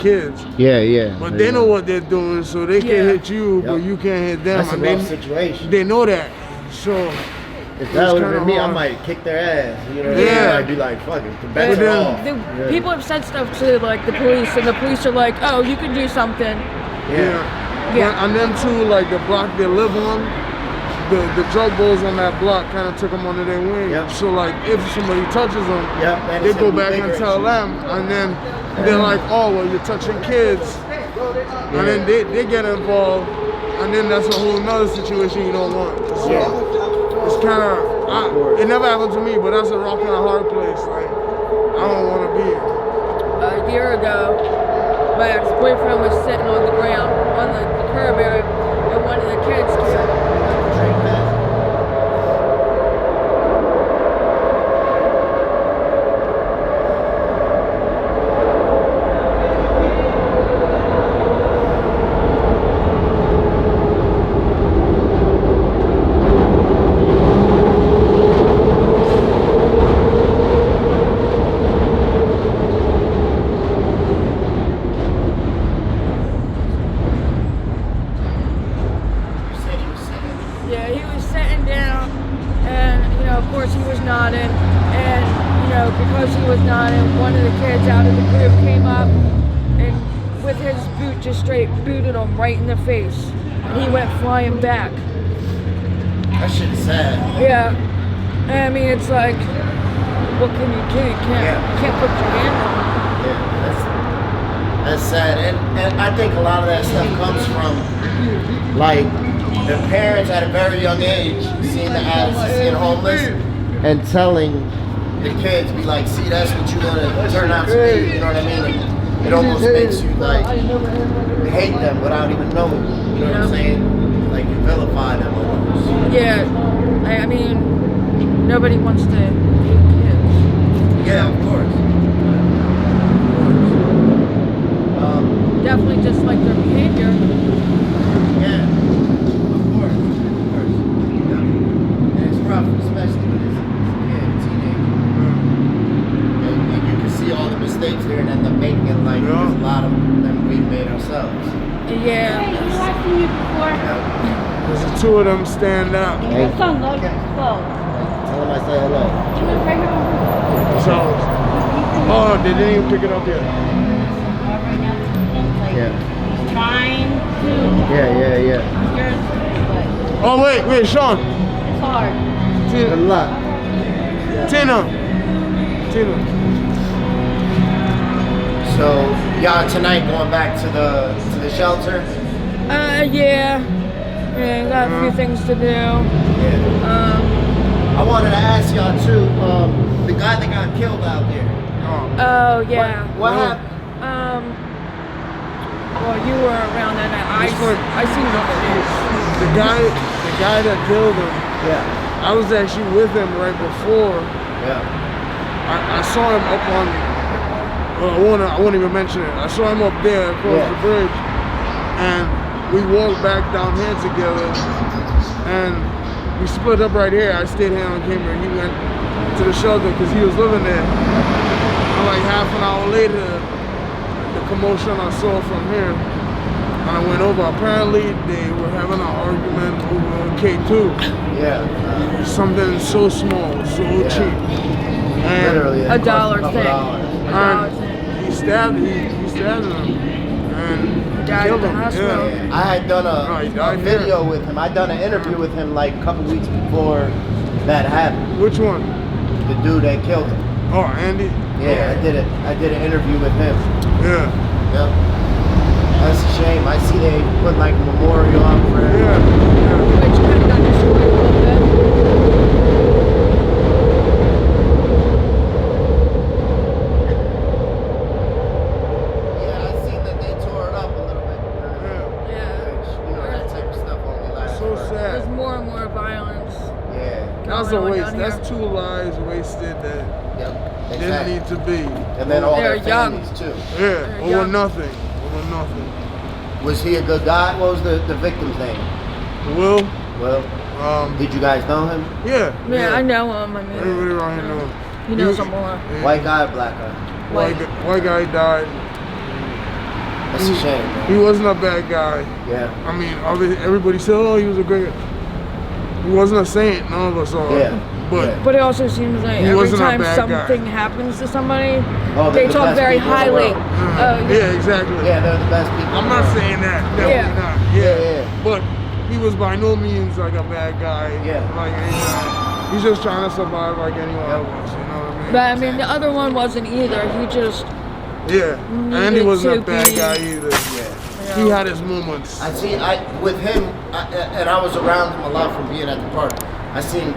kids. Yeah, yeah. But they know what they're doing, so they can hit you, but you can't hit them. That's a rough situation. They know that. So if that would have been me, I might kick their ass. You know what I mean? I'd be like, fuck it, the bets are off. People have said stuff to like the police, and the police are like, oh, you can do something. Yeah. And then too, like the block they live on, the drug bulls on that block kind of took them under their wing. So like if somebody touches them, they go back and tell them, and then they're like, oh, well, you're touching kids. And then they get involved, and then that's a whole nother situation you don't want. So it's kind of, it never happened to me, but that's a rock and a hard place. Like, I don't want to be in. A year ago, my ex-boyfriend was sitting on the ground, on the curb area, and one of the kids killed him. Because he was nodding, one of the kids out of the group came up and with his boot just straight booted him right in the face. And he went flying back. That shit is sad. Yeah. I mean, it's like, what can you do? You can't put your hand on it. Yeah, that's sad. And I think a lot of that stuff comes from, like, the parents at a very young age seeing the ads, seeing homeless, and telling the kids, be like, see, that's what you're gonna turn out to be, you know what I mean? It almost makes you like hate them without even knowing, you know what I'm saying? Like you vilify them almost. Yeah, I mean, nobody wants to hate kids. Yeah, of course. Definitely just like their behavior. Yeah, of course. Yeah. And it's rough, especially when it's all the mistakes there and end up making it like there's a lot of them we've made ourselves. Yeah. Hey, I've seen you before. There's the two of them stand out. Hey. Son, look. Whoa. Tell them I say hello. You live right here. So, oh, they didn't even pick it up yet. Right now, it's like trying to. Yeah. Yours, but Oh, wait, Sean. it's hard. Good luck. Tina. So y'all tonight going back to the shelter? Yeah, got a few things to do. I wanted to ask y'all too, the guy that got killed out there. Oh yeah. What happened? Well, you were around that night. I seen the news. The guy that killed him. Yeah. I was actually with him right before. Yeah. I saw him up on. I won't even mention it. I saw him up there across the bridge, and we walked back down here together, and we split up right here. I stayed here on camera. He went to the shelter because he was living there. And like half an hour later, the commotion I saw from here, and I went over. Apparently, they were having an argument over K2. Yeah. Something so small, so cheap. And literally, $1 thing. He stabbed him and killed him. Yeah. I had done a video with him. I'd done an interview with him like a couple weeks before that happened. Which one? The dude that killed him. Oh, Andy? Yeah, I did an interview with him. Yeah. Yep. That's a shame. I see they put like a memorial up for him. Yeah. Which kind of got destroyed a little bit. That's a waste. That's 2 lives wasted that didn't need to be. And then all their families too. Yeah, over nothing. Was he a good guy? What was the victim's name? Will. Did you guys know him? Yeah. Yeah, I know him. I mean, everybody around here know him. He knows some more. White guy or black guy? White guy died. That's a shame. He wasn't a bad guy. Yeah. I mean, everybody said, oh, he was a great. He wasn't a saint. None of us are. Yeah. But it also seems like every time something happens to somebody, they talk very highly. Yeah, exactly. Yeah, they're the best people. I'm not saying that. Definitely not. Yeah. But he was by no means like a bad guy. Yeah. Like he's just trying to survive like anyone else. You know what I mean? But I mean, the other one wasn't either. He just Andy wasn't a bad guy either. Yeah. He had his moments. With him, and I was around him a lot from being at the park. I seen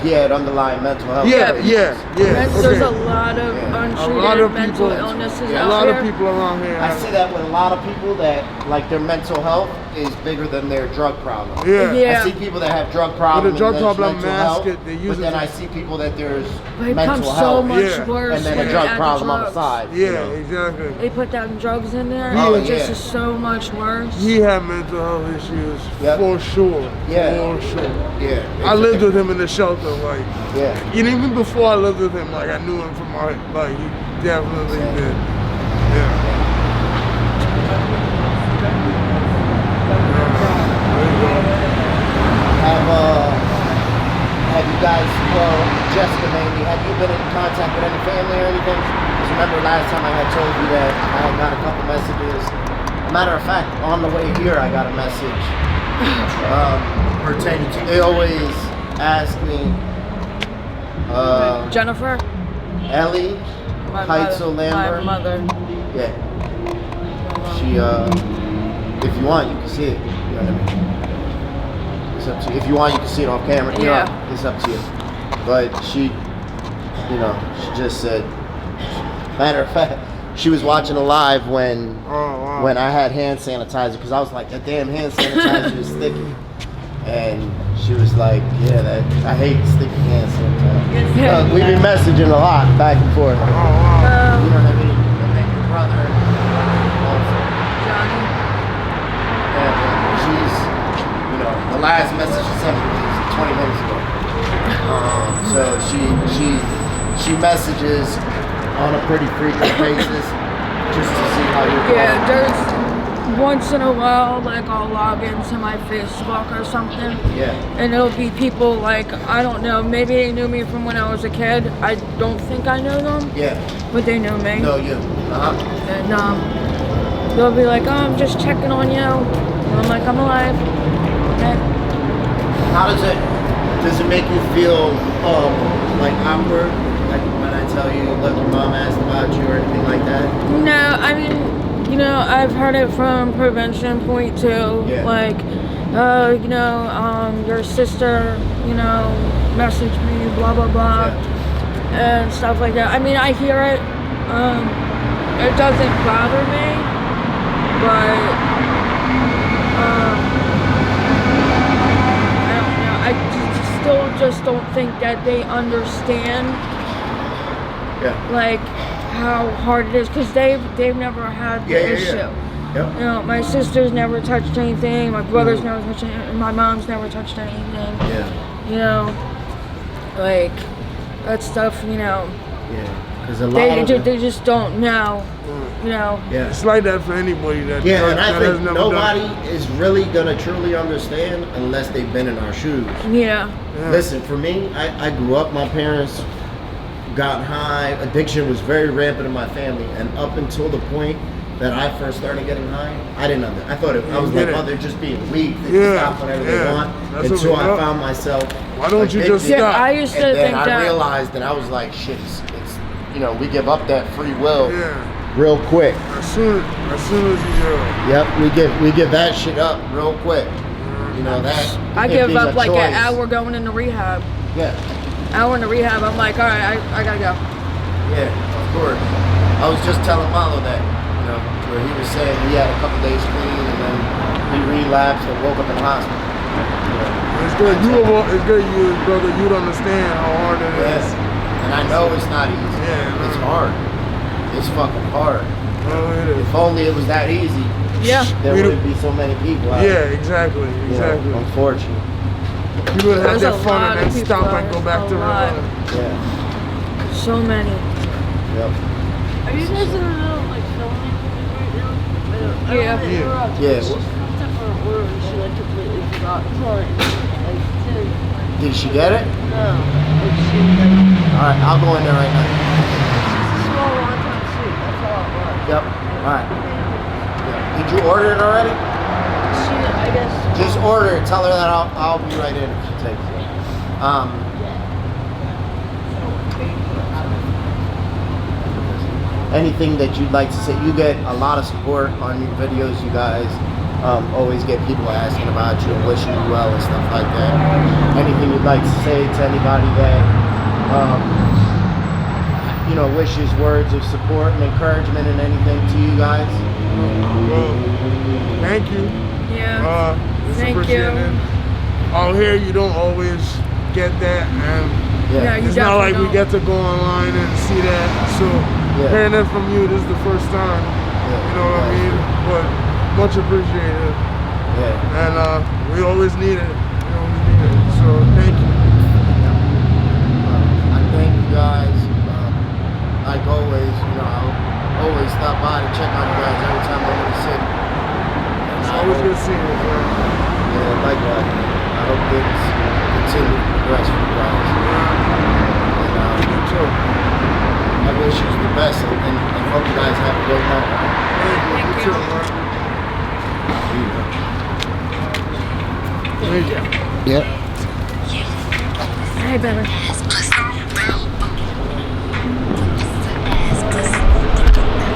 he had underlying mental health. There's a lot of untreated mental illnesses out there. A lot of people around here. I see that with a lot of people that their mental health is bigger than their drug problem. Yeah. I see people that have drug problems. But the drug problem mask it. They use but then I see people that there's it mental becomes health so much worse. And then a drug problem on the side. Yeah, exactly. They put that drugs in there. It just is so much worse. He had mental health issues for sure. Yeah. For sure. Yeah. I lived with him in the shelter, and even before I lived with him, I knew him from he definitely did. Have you guys, Jessica mainly, have you been in contact with any family or anything? Because remember last time I had told you that I had got a couple messages. Matter of fact, on the way here I got a message pertaining to, they always ask me, Jennifer? Ellie, Heitzel Lambert. My mother. Yeah. She, if you want, you can see it. You know what I mean? It's up to you. If you want, you can see it off camera. It's up to you. But she just said, matter of fact, she was watching a live when I had hand sanitizer, because I was like, that damn hand sanitizer is sticky. And she was like, I hate sticky hand sanitizer. We've been messaging a lot, back and forth. You know what I mean? And then your brother also. Johnny. And she's, the last message she sent me was 20 minutes ago. So she messages on a pretty frequent basis just to see how you're doing. Yeah, there's once in a while, I'll log into my Facebook or something. Yeah. And it'll be people I don't know, maybe they knew me from when I was a kid. I don't think I know them. Yeah. But they know me. Know you. And they'll be like, oh, I'm just checking on you. And I'm like, I'm alive. Okay. How does it make you feel awkward? When I tell you, look, your mom asked about you or anything like that? No, I mean, I've heard it from prevention point too. Yeah. Your sister, messaged me, blah, blah, blah, and stuff like that. I mean, I hear it. It doesn't bother me, but, I don't know. I still just don't think that they understand, how hard it is, because they've never had the issue. Yep. My sister's never touched anything. My brother's never touched anything. My mom's never touched anything. Yeah. That stuff. Yeah. Because a lot they just don't know. Yeah. It's like that for anybody that. And I think nobody is really gonna truly understand unless they've been in our shoes. Yeah. Listen, for me, I grew up. My parents got high. Addiction was very rampant in my family, and up until the point that I first started getting high, I didn't understand. I thought I was like, oh, they're just being weak. They can stop whenever they want. Until I found myself. Why don't you just stop? I used to think that. And then I realized, and I was like, shit, it's we give up that free will real quick. As soon as you do. Yep, we give that shit up real quick. That. I give up an hour going into rehab. Yeah. Hour into rehab, I'm like, all right, I gotta go. Yeah, of course. I was just telling Malo that, where he was saying he had a couple days clean and then he relapsed and woke up in the hospital. It's good. Brother, you'd understand how hard it is. And I know it's not easy. Yeah, it's hard. It's fucking hard. Oh, it is. If only it was that easy. Yeah. There wouldn't be so many people out there. Exactly. Unfortunately. You would have that fun and then stop and go back to running. Yeah. So many. Yep. Are you guys in the middle of filming right now? Yeah. Yeah. She like completely forgot. Sorry. Like, Did she get it? no. Like she like. All right, I'll go in there right now. Small wonton soup. That's all it was. Yep. All right. Yeah. Did you order it already? She, I guess. Just order it. Tell her that I'll be right in if she takes it. Anything that you'd like to say? You get a lot of support on your videos, you guys. Always get people asking about you and wishing you well and stuff like that. Anything you'd like to say to anybody that, you know, wishes words of support and encouragement and anything to you guys? Well, thank you. Yeah. It's Thank appreciated. you. Out here, you don't always get that, and Yeah, you it's not like we definitely get to go online and see that. So hearing it from you, this is the first time. You know what I mean? But much appreciated. Yeah. And we always need it. We always need it. So thank you. I thank you guys. Like always, you know, I'll always stop by to check on you guys every time I'm in the city. It's always good seeing you, man. Yeah, likewise. I hope things continue to progress for you guys. And You too. I wish you the best and hope you guys have a great night. Thank you. You too, man. Thank you. Yep. Hey, baby.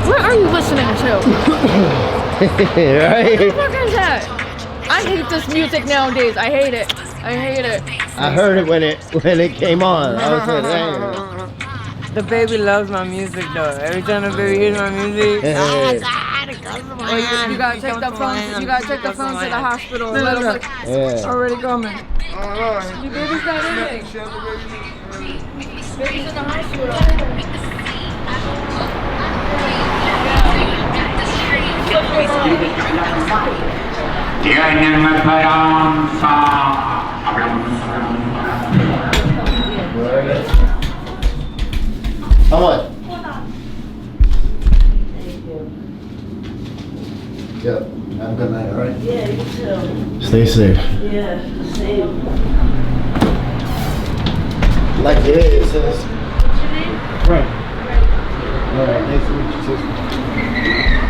What are you listening to? Right? What the fuck is that? I hate this music nowadays. I hate it. I hate it. I heard it when it came on. I was like, hey. The baby loves my music though. Every time the baby hears my music, Hey. You gotta take the phone. You gotta take the phone to the hospital. Let them look. Yeah. Already coming. Alright. Your baby's not in it. Baby's in the hospital. How much? Yep. Have a good night, alright? Yeah, you too. Stay safe. Yeah, same. Like it says. What's your name? Frank. Alright, nice to meet you, sister.